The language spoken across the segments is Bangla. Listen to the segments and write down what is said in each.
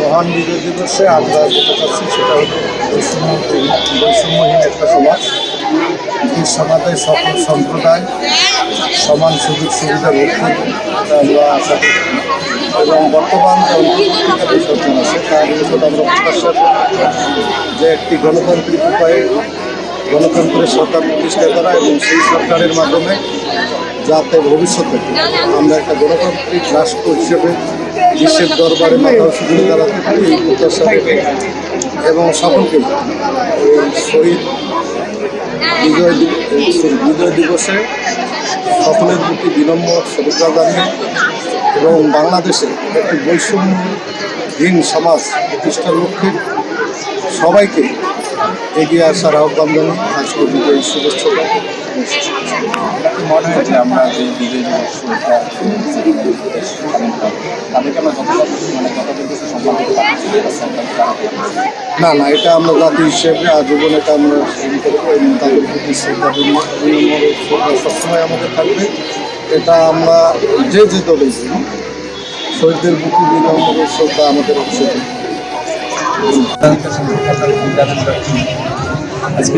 মহান বিজয় দিবসে আমরা যেটা চাচ্ছি সেটা হলো বৈষম্যহীন একটা সমাজ। এই সমাজে সকল সম্প্রদায় সমান সুযোগ সুবিধা ভোগ করবে, আমরা আশা করি। এবং বর্তমান যে অন্তর্বর্তীকালীন সরকার আছে তার নিকট আমরা প্রত্যাশা করি যে একটি গণতান্ত্রিক উপায়ে গণতন্ত্রের সরকার প্রতিষ্ঠা করা এবং সেই সরকারের মাধ্যমে যাতে ভবিষ্যতে আমরা একটা গণতান্ত্রিক রাষ্ট্র হিসেবে বিশ্বের দরবারে মাথা উঁচু করে দাঁড়াতে পারি এই প্রত্যাশা থেকে এবং সকলকে শহীদ বিজয় দিবসে সকলের প্রতি বিনম্র শ্রদ্ধা জানিয়ে এবং বাংলাদেশে একটি বৈষম্যহীন সমাজ প্রতিষ্ঠার লক্ষ্যে সবাইকে এগিয়ে আসার আহ্বান জানাই। আজকে বিজয় শুভেচ্ছা মনে হয় যে আমরা যে বিজয় দিবস তাদেরকে আমরা না, এটা আমরা জাতি হিসেবে আজীবন এটা আমরা শুরু করবো এবং তাদের প্রতি শ্রদ্ধা সবসময় আমাদের থাকবে। এটা আমরা যে দলে শহীদদের প্রতি বিনম্র শ্রদ্ধা আমাদের অবশ্যই। আজকে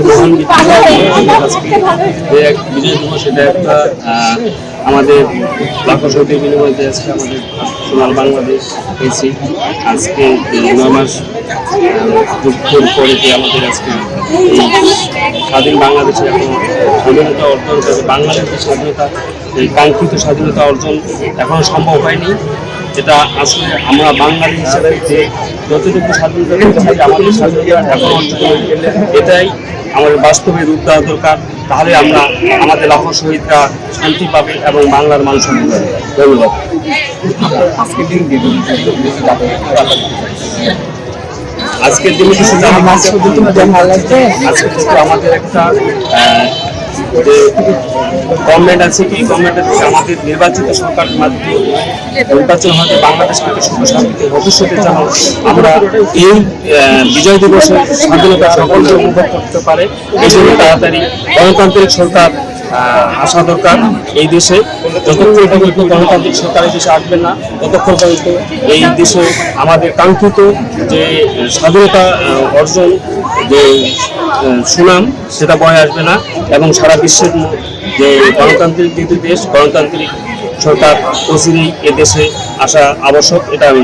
এক বিজয় দিবস, এটা একটা আমাদের লাখো শহীদের বিনিময়ে আজকে আমাদের সোনার বাংলাদেশ পেয়েছি। আজকে 9 মাস যুদ্ধের পরে যে আমাদের আজকে স্বাধীন বাংলাদেশে এখন স্বাধীনতা অর্জন করে, বাংলাদেশের যে স্বাধীনতা, এই কাঙ্ক্ষিত স্বাধীনতা অর্জন এখনো সম্ভব হয়নি। এটা আসলে আমরা বাঙালি হিসেবে যে যতটুকু স্বাধীনতা পেতে চাই, আমাদের স্বাধীনতা এখন অর্জন করতে, এটাই আমাদের বাস্তবে রূপ দেওয়া দরকার। তাহলে আমরা আমাদের লাখো শহীদরা শান্তি পাবে এবং বাংলার মানুষ শান্তি পাবে। ধন্যবাদ। আজকের দিন আজকের দিনে কিছু আমাদের একটা যে গভর্নমেন্ট আছে, এই গভর্নমেন্টের থেকে আমাদের নির্বাচিত সরকারের মাধ্যমে নির্বাচন হতে বাংলাদেশ থেকে সুখ শান্তিতে ভবিষ্যতে যেন আমরা এই বিজয় দিবসের স্বাধীনতা সকলকে উপভোগ করতে পারে, এই জন্য তাড়াতাড়ি গণতান্ত্রিক সরকার আসা দরকার এই দেশে। যতক্ষণ পর্যন্ত গণতান্ত্রিক সরকার এই দেশে আসবে না, ততক্ষণ পর্যন্ত এই দেশে আমাদের কাঙ্ক্ষিত যে স্বাধীনতা অর্জন যে সুনাম সেটা বয়ে আসবে না এবং সারা বিশ্বের যে গণতান্ত্রিক দেশ, গণতান্ত্রিক সরকার অচিরেই এ দেশে আসা আবশ্যক, এটা আমি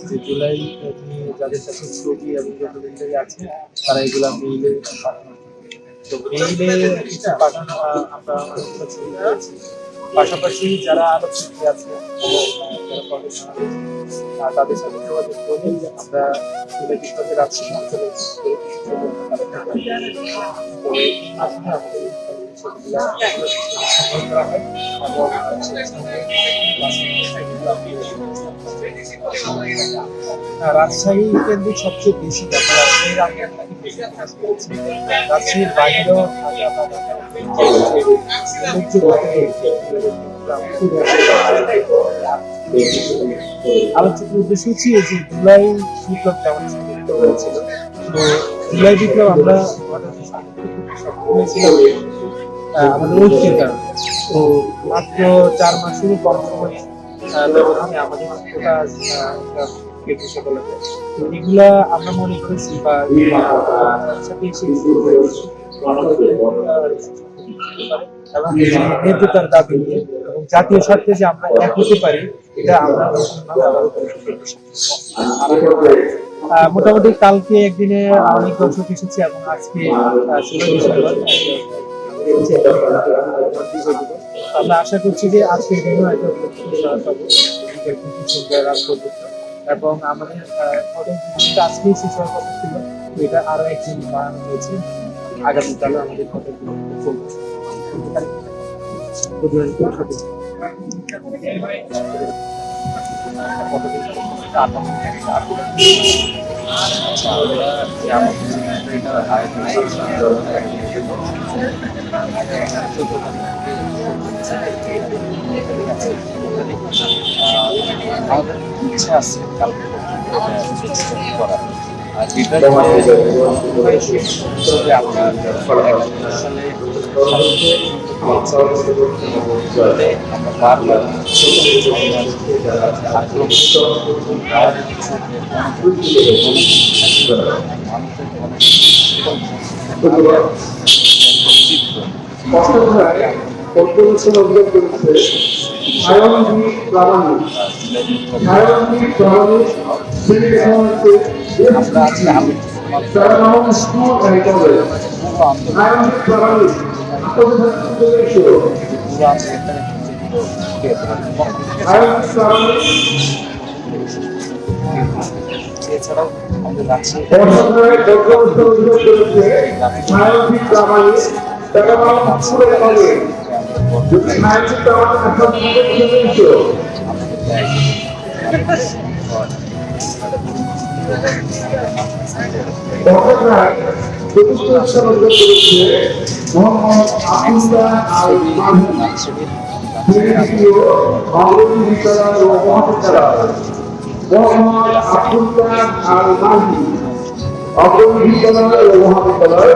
যে জুলাই যাদের কাছে ছবি এবং ডকুমেন্টারি আছে তারা এগুলা মেইলে পাঠানো। তো মেইলে কিছু পাঠানো আমরা অনেকগুলো ছবি পেয়েছি। পাশাপাশি যারা আলোচক আছে তাদের সাথে যোগাযোগ করে আমরা রাজশাহী অঞ্চলে রাজশাহী কেন্দ্রিক সবচেয়ে বেশি রাজশাহীর বাইরেও আলোচনার উদ্দেশ্য হচ্ছে যে জুলাই বিপ্লব কেমন সংগঠিত হয়েছিল। তো জুলাই বিপ্লব আমরা হয়েছিলাম আমাদের ঐক্যের কারণে। তো মাত্র 4 মাসেরও কম সময়ে ব্যবধানে আমাদের ঐক্যটা কেটে সকলে। তো এগুলা আমরা মনে করেছি বা এবং নেতৃত্বের দাবি নিয়ে এবং জাতীয় স্বার্থে যে আমরা এক হতে পারি, এটা আমরা মোটামুটি কালকে একদিনে অনেক দর্শক এসেছে এবং আজকে 16 ডিসেম্বর আমরা আশা করছি যে আজকের দিনও হয়তো রাত পর্যন্ত এবং আমাদের আজকেই শেষ হওয়ার কথা ছিল। তো এটা আরো একদিন বাড়ানো হয়েছে, আগামীকালও আমাদের কথা চলছে। কতদিন এটা 58 আচ্ছা ওরা যে আমার এটা আয়োজন আমাদের ইচ্ছা আছে কালকে করার আর যেটা আপনার সালে আমরা বারবার আমরা আজকে আমি এছাড়াও আমাদের মহাবিদ্যালয়